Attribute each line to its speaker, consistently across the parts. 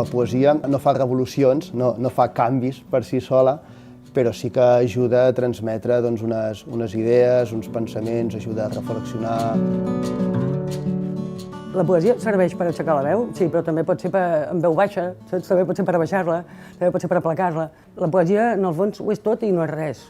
Speaker 1: La poesia no fa revolucions, no fa canvis per si sola, però sí que ajuda a transmetre unes idees, uns pensaments, ajuda a reflexionar.
Speaker 2: La poesia serveix per aixecar la veu, sí, però també pot ser amb veu baixa, també pot ser per abaixar-la, també pot ser per aplacar-la. La poesia, en el fons, ho és tot i no és res.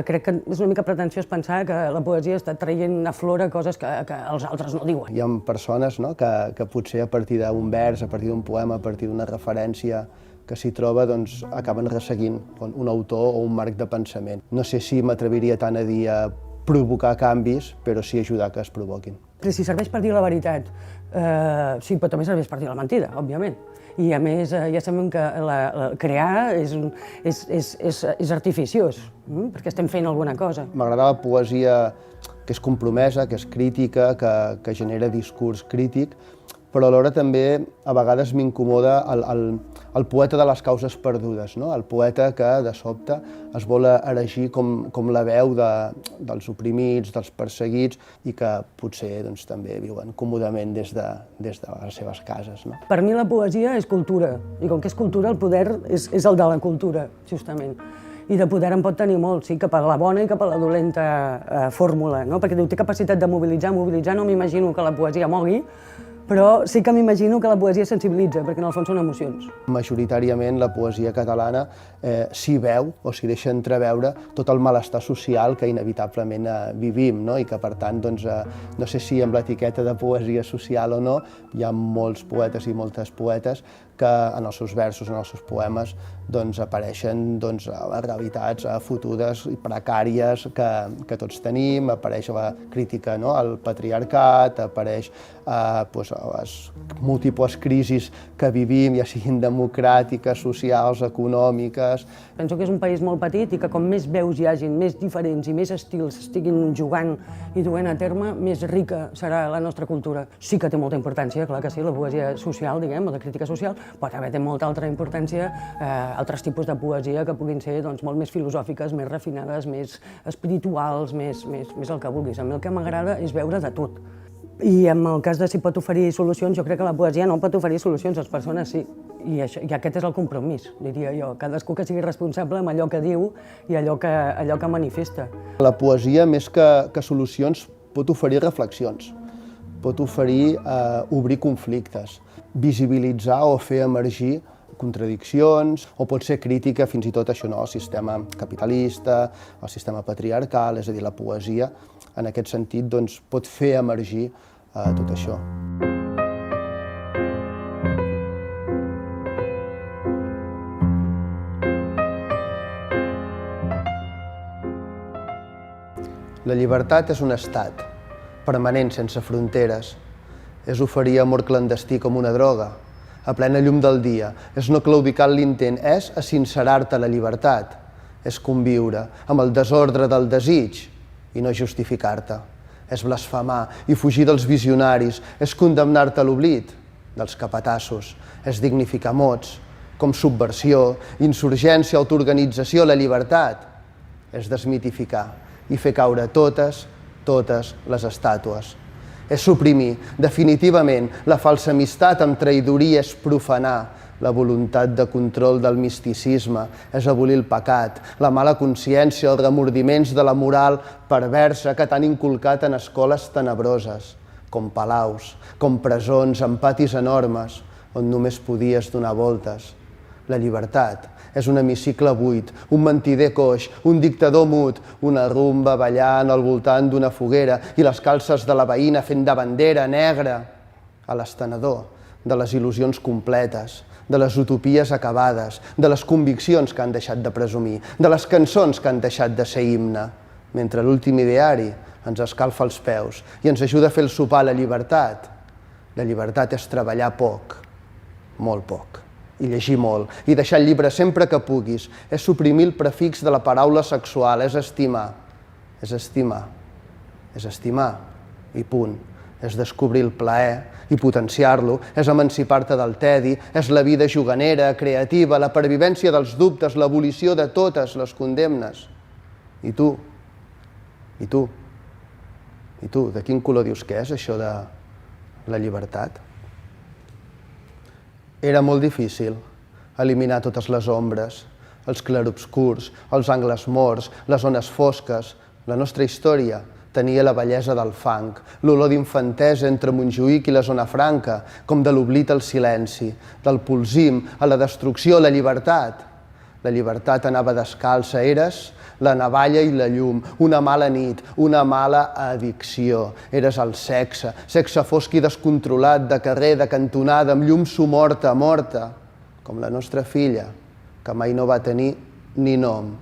Speaker 2: Crec que és una mica pretensiós pensar que la poesia està traient a flora coses que els altres no diuen.
Speaker 1: Hi ha persones que potser a partir d'un vers, a partir d'un poema, a partir d'una referència que s'hi troba, acaben resseguint un autor o un marc de pensament. No sé si m'atreviria tant a dir a provocar canvis, però sí ajudar que es provoquin.
Speaker 2: Si serveix per dir la veritat, sí, però també serveix per dir la mentida, òbviament. I a més, ja sabem que crear és artificiós, perquè estem fent alguna cosa.
Speaker 1: M'agrada la poesia que és compromesa, que és crítica, que genera discurs crític, però alhora també a vegades m'incomoda el poeta de les causes perdudes, no? El poeta que de sobte es vol erigir com la veu dels oprimits, dels perseguits i que potser també viuen còmodament des de les seves cases. No?
Speaker 2: Per mi la poesia és cultura, i com que és cultura el poder és el de la cultura, justament. I de poder en pot tenir molt, sí, cap a la bona i cap a la dolenta fórmula, no? Perquè té capacitat de mobilitzar. Mobilitzar no m'imagino que la poesia mogui, però sí que m'imagino que la poesia sensibilitza, perquè en el fons són emocions.
Speaker 1: Majoritàriament la poesia catalana s'hi veu o s'hi deixa entreveure tot el malestar social que inevitablement vivim, no? I que per tant, no sé si amb l'etiqueta de poesia social o no, hi ha molts poetes i moltes poetes que en els seus versos, en els seus poemes, apareixen realitats fotudes i precàries que tots tenim, apareix la crítica al patriarcat, apareix les múltiples crisis que vivim, ja siguin democràtiques, socials, econòmiques.
Speaker 2: Penso que és un país molt petit i que com més veus hi hagin, més diferents i més estils estiguin jugant i duent a terme, més rica serà la nostra cultura. Sí que té molta importància, clar que sí, la poesia social, diguem, o de crítica social, però també té molta altra importància altres tipus de poesia que puguin ser molt més filosòfiques, més refinades, més espirituals, més el que vulguis. A mi el que m'agrada és veure de tot. I en el cas de si pot oferir solucions, jo crec que la poesia no pot oferir solucions, les persones sí. I aquest és el compromís, diria jo. Cadascú que sigui responsable amb allò que diu i allò que manifesta.
Speaker 1: La poesia, més que solucions, pot oferir reflexions, pot oferir obrir conflictes, visibilitzar o fer emergir contradiccions, o pot ser crítica fins i tot això, al sistema capitalista, al sistema patriarcal, és a dir, la poesia, en aquest sentit, pot fer emergir tot això. La llibertat és un estat, permanent, sense fronteres. És oferir amor clandestí com una droga, a plena llum del dia. És no claudicar en l'intent, és sincerar-te la llibertat. És conviure amb el desordre del desig i no justificar-te. És blasfemar i fugir dels visionaris. És condemnar-te a l'oblit dels capatassos. És dignificar mots com subversió, insurgència, autoorganització, la llibertat. És desmitificar i fer caure totes les estàtues. És suprimir definitivament la falsa amistat amb traïdoria, és profanar la voluntat de control del misticisme, és abolir el pecat, la mala consciència, els remordiments de la moral perversa que t'han inculcat en escoles tenebroses, com palaus, com presons amb patis enormes, on només podies donar voltes. La llibertat és un hemicicle buit, un mentider coix, un dictador mut, una rumba ballant al voltant d'una foguera i les calces de la veïna fent de bandera negra a l'estenedor de les il·lusions completes, de les utopies acabades, de les conviccions que han deixat de presumir, de les cançons que han deixat de ser himne, mentre l'últim ideari ens escalfa els peus i ens ajuda a fer el sopar a la llibertat. La llibertat és treballar poc, molt poc, i llegir molt, i deixar el llibre sempre que puguis. És suprimir el prefix de la paraula sexual, és estimar. És estimar. És estimar, i punt. És descobrir el plaer i potenciar-lo, és emancipar-te del tedi, és la vida juganera, creativa, la pervivència dels dubtes, l'abolició de totes les condemnes. I tu? I tu? I tu, de quin color dius que és això de la llibertat? Era molt difícil eliminar totes les ombres, els clarobscurs, els angles morts, les zones fosques. La nostra història tenia la bellesa del fang, l'olor d'infantesa entre Montjuïc i la zona franca, com de l'oblit al silenci, del polsim a la destrucció, la llibertat. La llibertat anava descalça, eres la navalla i la llum, una mala nit, una mala addicció. Eres el sexe, sexe fosc i descontrolat, de carrer, de cantonada, amb llum somorta, morta, com la nostra filla, que mai no va tenir ni nom.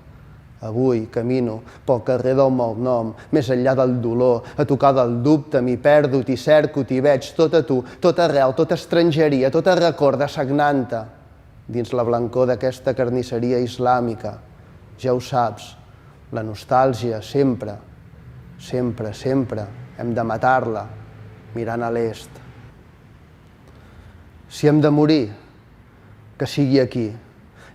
Speaker 1: Avui camino pel carrer del malnom, més enllà del dolor, a tocar del dubte, m'hi perdo, t'hi cerco, t'hi veig, tot a tu, tot arrel, tota estrangeria, tota recorda sagnant-te, dins la blancor d'aquesta carnisseria islàmica. Ja ho saps, la nostàlgia sempre, sempre, sempre hem de matar-la mirant a l'est. Si hem de morir, que sigui aquí,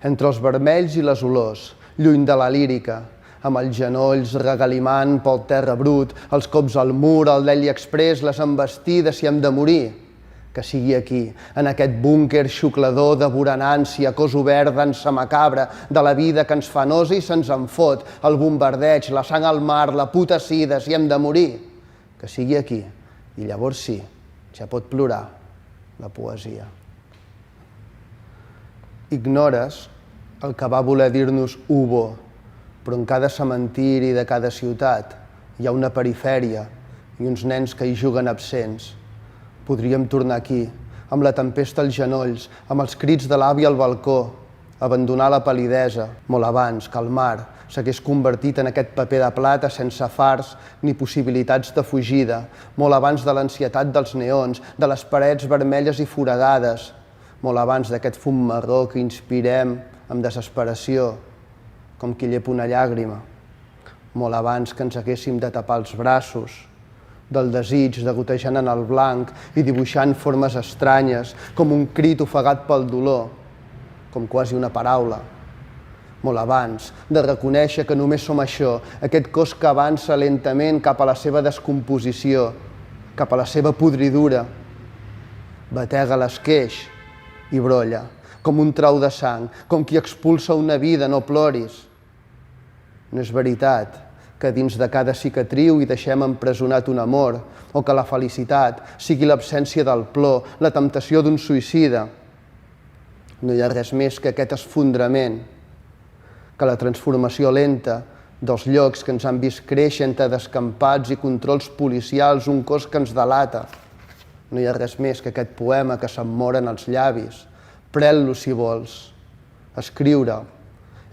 Speaker 1: entre els vermells i les olors, lluny de la lírica, amb els genolls regalimant pel terra brut, els cops al mur, el Delhi Express, les embestides, si hem de morir, que sigui aquí, en aquest búnquer xuclador de buranància, cos obert d'ansa macabra, de la vida que ens fa nosa i se'ns en fot, el bombardeig, la sang al mar, la puta sida, si hem de morir, que sigui aquí, i llavors sí, ja pot plorar la poesia. Ignores el que va voler dir-nos Hugo, però en cada cementiri de cada ciutat hi ha una perifèria i uns nens que hi juguen absents. Podríem tornar aquí, amb la tempesta als genolls, amb els crits de l'àvia al balcó, abandonar la palidesa, molt abans que el mar s'hagués convertit en aquest paper de plata sense fars ni possibilitats de fugida, molt abans de l'ansietat dels neons, de les parets vermelles i foradades, molt abans d'aquest fum marró que inspirem amb desesperació, com qui llepa una llàgrima, molt abans que ens haguéssim de tapar els braços, del desig de gotejant en el blanc i dibuixant formes estranyes, com un crit ofegat pel dolor, com quasi una paraula. Molt abans de reconèixer que només som això, aquest cos que avança lentament cap a la seva descomposició, cap a la seva podridura. Batega l'esqueix i brolla, com un trau de sang, com qui expulsa una vida, no ploris. No és veritat que dins de cada cicatriu hi deixem empresonat un amor, o que la felicitat sigui l'absència del plor, la temptació d'un suïcida. No hi ha res més que aquest esfondrament, que la transformació lenta dels llocs que ens han vist créixer entre descampats i controls policials, un cos que ens delata. No hi ha res més que aquest poema que se'm moren els llavis. Pren-lo si vols. Escriure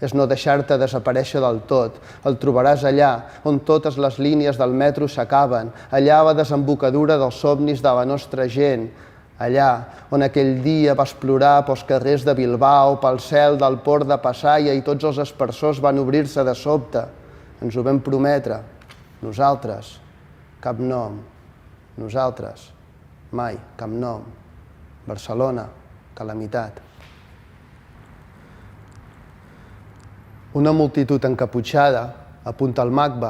Speaker 1: és no deixar-te desaparèixer del tot. El trobaràs allà on totes les línies del metro s'acaben, allà a la desembocadura dels somnis de la nostra gent, allà on aquell dia vas plorar pels carrers de Bilbao, pel cel del port de Passaia i tots els aspersors van obrir-se de sobte. Ens ho vam prometre. Nosaltres, cap nom. Nosaltres, mai cap nom. Barcelona, calamitat. Una multitud encaputxada apunta al MACBA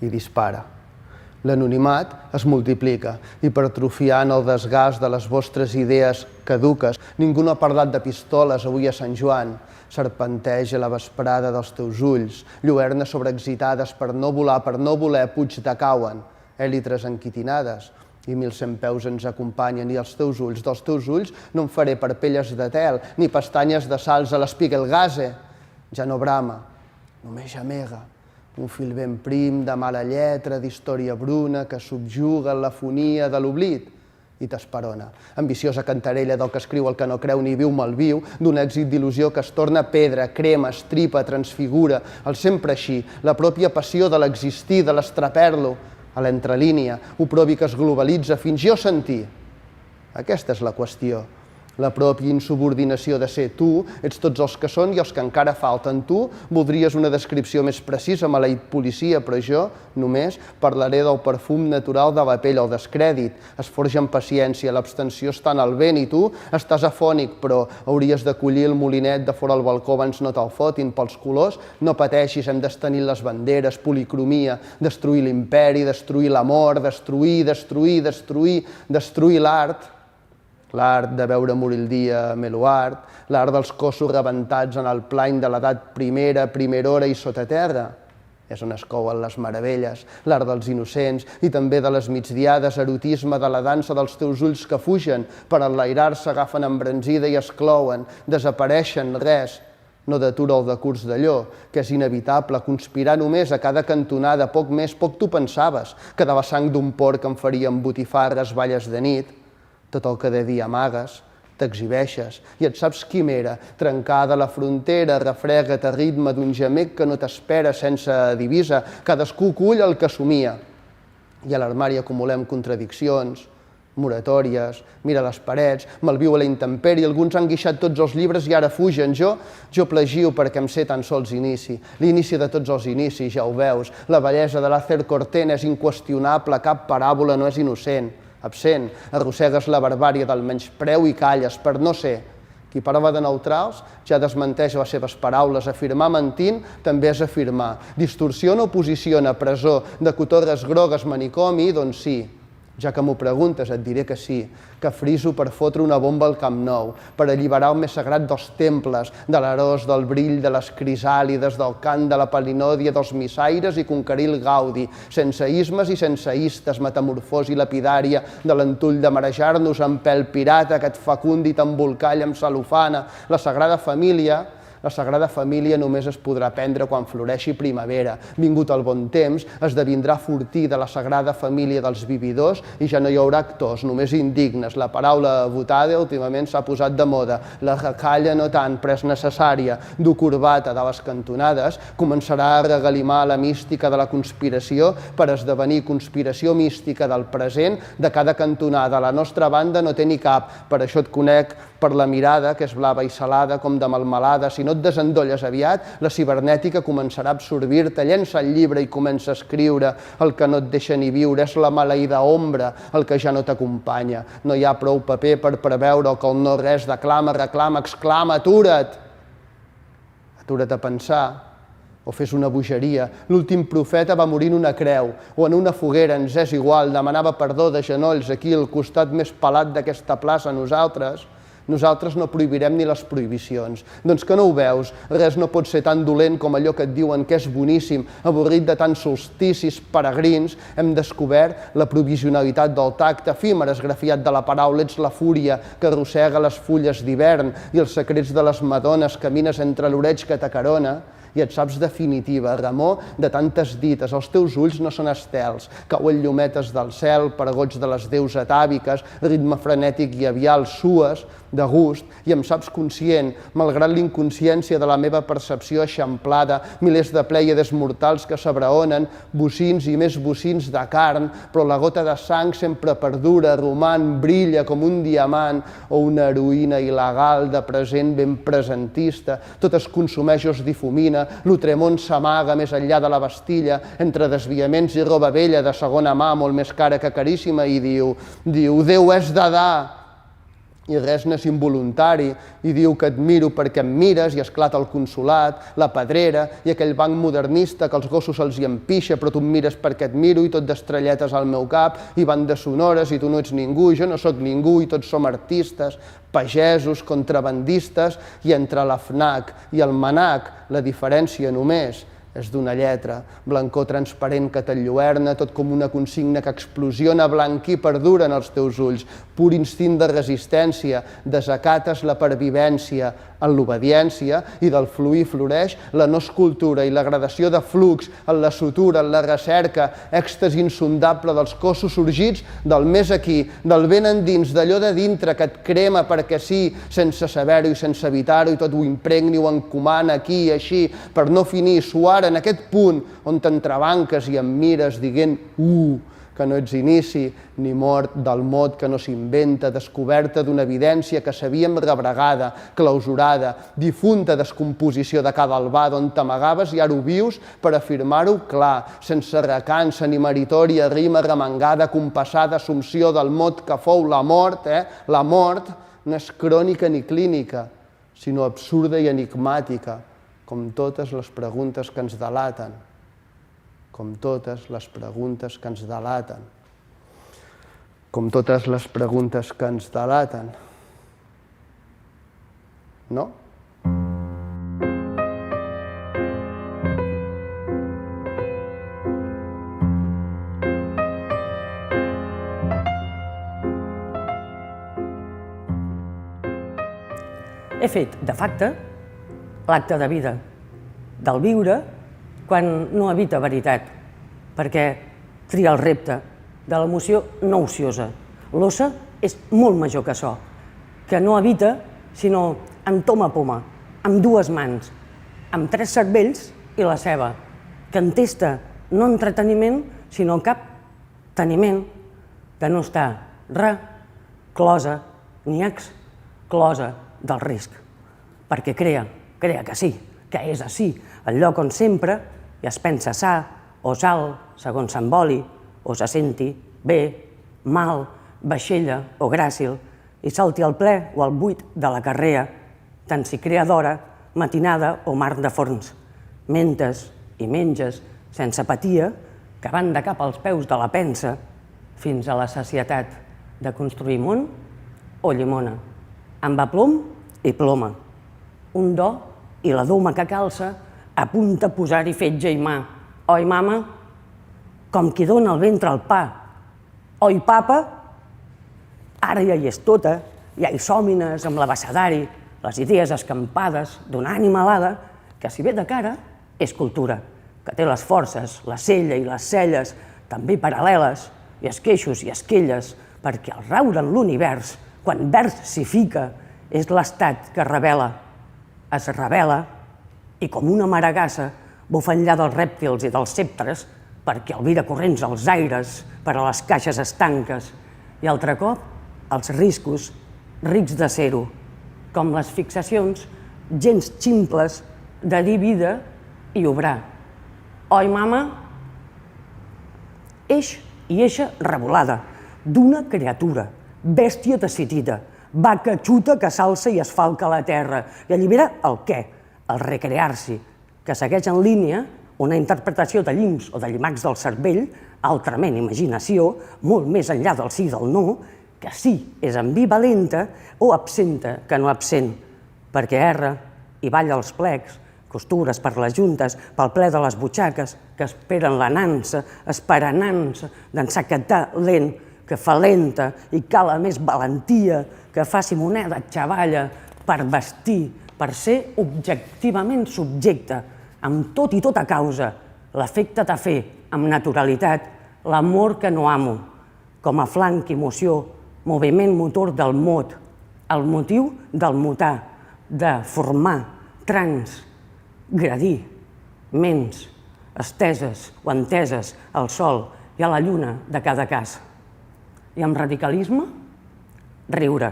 Speaker 1: i dispara. L'anonimat es multiplica, hipertrofiant el desgast de les vostres idees caduques. Ningú no ha parlat de pistoles avui a Sant Joan. Serpenteja la vesprada dels teus ulls, lluernes sobreexcitades per no volar, per no voler, puig de cauen, èlitres enquitinades, i 1.100 peus ens acompanyen, i els teus ulls, dels teus ulls no en faré parpelles de tel, ni pestanyes de salts a l'Spiegelgasse. Ja no brama, només gemega, un fil ben prim de mala lletra, d'història bruna que subjuga la fonia de l'oblit i t'esperona. Ambiciosa cantarella del que escriu el que no creu ni viu malviu, d'un èxit d'il·lusió que es torna pedra, crema, estripa, transfigura, el sempre així, la pròpia passió de l'existir, de l'estraper-lo, a l'entrelínia, ho provi que es globalitza, fins jo sentir. Aquesta és la qüestió. la pròpia insubordinació de ser tu, ets tots els que són i els que encara falten. Tu voldries una descripció més precisa, maleït policia, però jo només parlaré del perfum natural de la pell, el descrèdit. Es forja amb paciència, l'abstenció està en el vent i tu estàs afònic, però hauries d'acollir el molinet de fora al balcó abans no te'l fotin pels colors. No pateixis, hem d'estenir les banderes, policromia, destruir l'imperi, destruir l'amor, destruir l'art. L'art de veure morir el dia Meluart, l'art dels cossos rebentats en el plany de l'edat primera, primerora i sotaterra. És on es couen les meravelles, l'art dels innocents i també de les migdiades, erotisme de la dansa dels teus ulls que fugen, per enlairar-se agafen embranzida i es clouen, desapareixen, res. No detura el decurs d'allò, que és inevitable, conspirar només a cada cantonada, poc més, poc tu pensaves, que de la sang d'un porc em farien botifarres, balles de nit. Tot el que de dia amagues, t'exhibeixes i et saps quimera, trencada a la frontera, refrega't a ritme d'un gemec que no t'espera sense divisa, cadascú cull el que somia. I a l'armari acumulem contradiccions, moratòries, mira les parets, malviu a la intempèrie, alguns han guixat tots els llibres i ara fugen. Jo plagio perquè em sé tan sols inici, l'inici de tots els inicis, ja ho veus, la bellesa de l'Acer Cortena és inqüestionable, cap paràbola no és innocent. Absent, arrossegues la barbària del menyspreu i calles per no ser. Qui parla de neutrals ja desmenteix les seves paraules. Afirmar mentint també és afirmar. Distorsiona o posiciona presó de cotorres grogues manicomi? Doncs sí. Ja que m'ho preguntes, et diré que sí, que friso per fotre una bomba al Camp Nou, per alliberar el més sagrat dels temples, de l'aròs, del brill, de les crisàlides, del cant, de la palinòdia, dels missaires i conquerir el gaudi, sense ismes i sense istes, metamorfosi lapidària, de l'entull de marejar-nos amb pèl pirata que et fecundi i t'embolcall amb cel·lofana, la Sagrada Família. La Sagrada Família només es podrà prendre quan floreixi primavera. Vingut el bon temps, esdevindrà fortí de la Sagrada Família dels vividors i ja no hi haurà actors, només indignes. La paraula votada últimament s'ha posat de moda. La racalla no tant, però és necessària. Dur corbata de les cantonades començarà a regalimar la mística de la conspiració per esdevenir conspiració mística del present de cada cantonada. La nostra banda no té ni cap, per això et conec per la mirada, que és blava i salada com de melmelada. Si no et desendolles aviat, la cibernètica començarà a absorbir-te, llença el llibre i comença a escriure. El que no et deixa ni viure és la maleïda ombra, el que ja no t'acompanya. No hi ha prou paper per preveure que el no res declama, reclama, exclama, atura't! Atura't a pensar, o fes una bogeria. L'últim profeta va morir en una creu, o en una foguera, ens és igual, demanava perdó de genolls aquí, al costat més pelat d'aquesta plaça. Nosaltres no prohibirem ni les prohibicions. Doncs que no ho veus? Res no pot ser tan dolent com allò que et diuen que és boníssim, avorrit de tants solsticis peregrins. Hem descobert la provisionalitat del tacte, efímer esgrafiat de la paraula, ets la fúria que arrossega les fulles d'hivern i els secrets de les madones, camines entre l'oreig que t'acarona i et saps definitiva, remor de tantes dites. Els teus ulls no són estels, cauen llumetes del cel, paragots de les deus atàviques, ritme frenètic i avial, sues de gust, i em saps conscient, malgrat l'inconsciència de la meva percepció eixamplada, milers de plèiades mortals que s'abraonen, bocins i més bocins de carn, però la gota de sang sempre perdura, roman, brilla com un diamant o una heroïna il·legal de present ben presentista. Tot es consumeix o es difumina, l'Utremont s'amaga més enllà de la Bastilla, entre desviaments i roba vella de segona mà, molt més cara que caríssima, i diu Déu és Dadà, i res n'és involuntari, i diu que et miro perquè em mires, i esclata el consolat, la pedrera, i aquell banc modernista que els gossos se'ls hi empixa, però tu em mires perquè et miro, i tot d'estrelletes al meu cap, i bandes sonores, i tu no ets ningú, i jo no sóc ningú, i tots som artistes, pagesos, contrabandistes, i entre la FNAC i el MANAC la diferència només és d'una lletra, blancor transparent que t'enlluerna, tot com una consigna que explosiona, blanquí perdura en els teus ulls, pur instint de resistència, desacates la pervivència en l'obediència, i del fluir floreix la no escultura i la gradació de flux en la sutura, en la recerca, èxtasi insondable dels cossos sorgits del més aquí, del ben endins, d'allò de dintre que et crema perquè sí, sense saber-ho i sense evitar-ho, i tot ho impregni o encomana aquí i així, per no finir, suar en aquest punt on t'entrebanques i em mires dient que no ets inici ni mort del mot que no s'inventa, descoberta d'una evidència que sabíem rebregada, clausurada, difunta descomposició de cada albà d'on t'amagaves i ara ho vius per afirmar-ho clar, sense recança ni meritòria rima remengada, compassada assumpció del mot que fou la mort. La mort no és crònica ni clínica, sinó absurda i enigmàtica, com totes les preguntes que ens delaten. Com totes les preguntes que ens delaten. Com totes les preguntes que ens delaten. No?
Speaker 2: He fet, de facte, l'acte de vida, del viure, quan no evita veritat, perquè tria el repte de l'emoció no ociosa. L'ossa és molt major que això, que no evita, sinó entoma poma, amb dues mans, amb tres cervells i la ceba, que entesta no entreteniment, sinó cap teniment de no estar reclosa ni exclosa del risc, perquè crea que sí, que és així, el lloc on sempre i es pensa sa o sal, segons se'n voli, o se senti bé, mal, vaixella o gràcil, i salti al ple o al buit de la carrera, tant si crea d'hora, matinada o mar de forns. Mentes i menges, sense apatia, que van de cap als peus de la pensa, fins a la sacietat de construir món o llimona, amb aplom i ploma, un do i la doma que calça a punt de posar-hi fetge i mà. Oi, mama? Com qui dona al ventre el pa. Oi, papa? Ara ja hi és tota, ja hi sòmines amb l'abecedari, les idees escampades d'una ànima alada que, si ve de cara, és cultura, que té les forces, la cella i les celles, també paral·leles, i esqueixos i esquelles, perquè el raure en l'univers, quan vers s'hi fica, és l'estat que revela. Es revela i com una maragassa bufa enllà dels rèptils i dels ceptres perquè albira corrents als aires per a les caixes estanques i altre cop els riscos rics de ser-ho, com les fixacions gens ximples de dir vida i obrar. Oi, mama? Eix i eixa revolada d'una criatura, bèstia decidida, vaca xuta que s'alça i es falca a la terra i allibera el què? El recrear-s'hi, que segueix en línia una interpretació de llims o de llimacs del cervell, altrament imaginació, molt més enllà del sí i del no, que sí és ambivalenta o absenta que no absent, perquè erra i balla els plecs, costures per les juntes, pel ple de les butxaques, que esperen la nansa, esperanant-se d'ensaquetar lent, que fa lenta i cala més valentia, que faci moneda xavalla per vestir, per ser objectivament subjecte, amb tot i tota causa, l'efecte de fer, amb naturalitat, l'amor que no amo, com a flanc, emoció, moviment motor del mot, el motiu del mutar, de formar, transgredir, ments, esteses o enteses al sol i a la lluna de cada cas. I amb radicalisme, riure,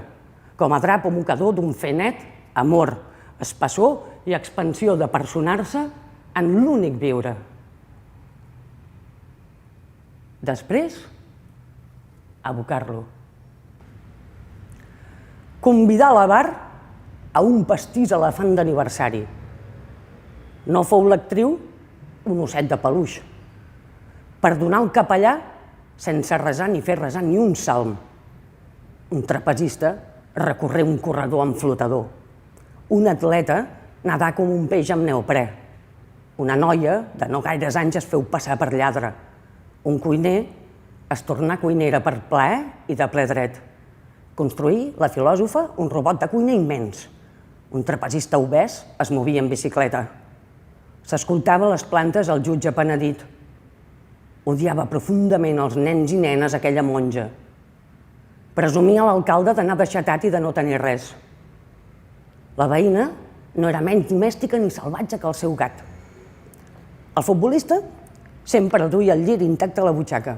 Speaker 2: com a drap o mocador d'un fer net, amor, espessor i expansió de personar-se en l'únic viure. Després, abocar-lo. Convidar a la bar a un pastís elefant d'aniversari. No fou l'actriu un osset de peluix. Per donar el capellà sense resar ni fer resar ni un salm. Un trapezista recorrer un corredor amb flotador. Un atleta nedar com un peix amb neoprè. Una noia de no gaires anys es feu passar per lladre. Un cuiner es tornà cuinera per plaer i de ple dret. Construir, la filòsofa, un robot de cuina immens. Un trapezista obès es movia en bicicleta. S'escoltava les plantes al jutge penedit. Odiava profundament els nens i nenes aquella monja. Presumia l'alcalde d'anar deixatat i de no tenir res. La veïna no era menys domèstica ni salvatge que el seu gat. El futbolista sempre duia el llit intacte a la butxaca.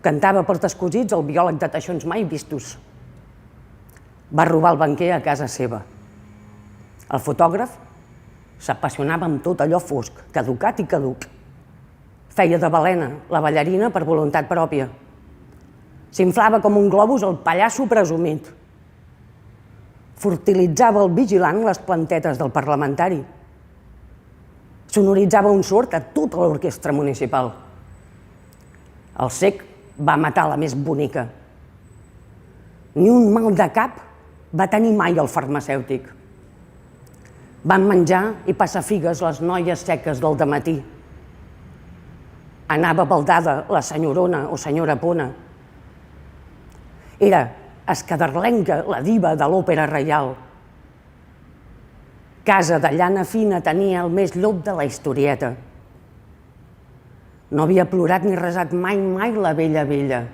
Speaker 2: Cantava portes cosits el biòleg de teixons mai vistos. Va robar el banquer a casa seva. El fotògraf s'apassionava amb tot allò fosc, caducat i caduc. Feia de balena la ballarina per voluntat pròpia. S'inflava com un globus el pallasso presumit. Fertilitzava el vigilant les plantetes del parlamentari. Sonoritzava un sord a tota l'orquestra municipal. El cec va matar la més bonica. Ni un mal de cap va tenir mai el farmacèutic. Van menjar i passar figues les noies seques del dematí. Anava baldada la senyorona o senyora Pona. Era escaderlenca la diva de l'òpera reial. Casa de llana fina tenia el més llop de la historieta. No havia plorat ni resat mai la vella vella.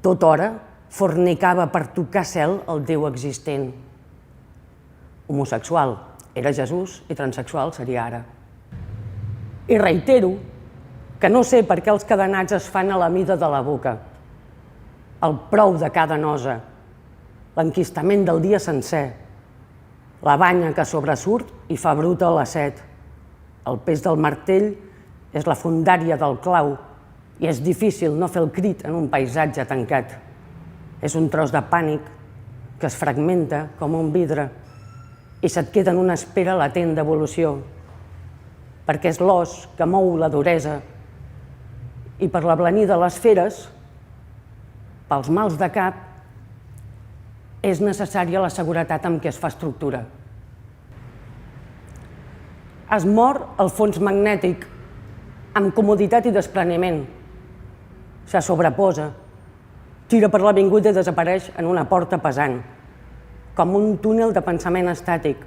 Speaker 2: Tot hora fornicava per tocar cel el Déu existent. Homosexual era Jesús i transsexual seria ara. I reitero que no sé per què els cadenats es fan a la mida de la boca. El prou de cada nosa, l'enquistament del dia sencer, la banya que sobresurt i fa bruta la set. El pes del martell és la fondària del clau i és difícil no fer el crit en un paisatge tancat. És un tros de pànic que es fragmenta com un vidre i se't queda en una espera latent d'evolució, perquè és l'os que mou la duresa i per l'ablanir de les feres, pels mals de cap, és necessària la seguretat amb què es fa estructura. Es mor el fons magnètic amb comoditat i despreniment. Se sobreposa, tira per l'avinguda i desapareix en una porta pesant, com un túnel de pensament estàtic,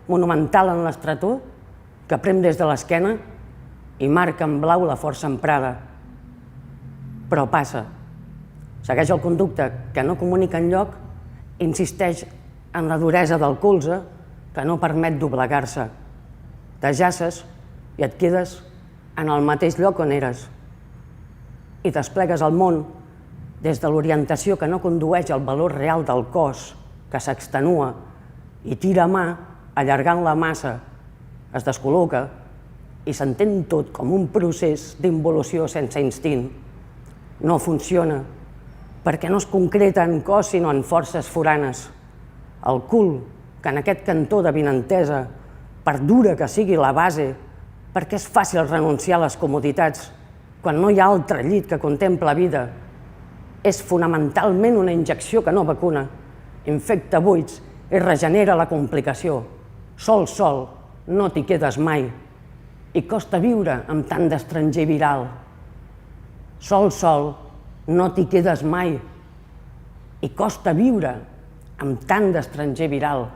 Speaker 2: monumental en l'estretor, que prem des de l'esquena i marca en blau la força emprada. Però passa, segueix el conducte que no comunica enlloc, insisteix en la duresa del colze que no permet doblegar-se. T'ajaces i et quedes en el mateix lloc on eres. I desplegues el món des de l'orientació que no condueix al valor real del cos, que s'extenua i tira mà allargant la massa, es descol·loca i s'entén tot com un procés d'involució sense instint. No funciona perquè no es concreta en cos sinó en forces foranes. El cul, que en aquest cantó de vinentesa, per dura que sigui la base, perquè és fàcil renunciar a les comoditats quan no hi ha altre llit que contempla vida, és fonamentalment una injecció que no vacuna, infecta buits i regenera la complicació. Sol, no t'hi quedes mai i costa viure amb tant d'estranger viral. Sol, no t'hi quedes mai i costa viure amb tant d'estranger viral.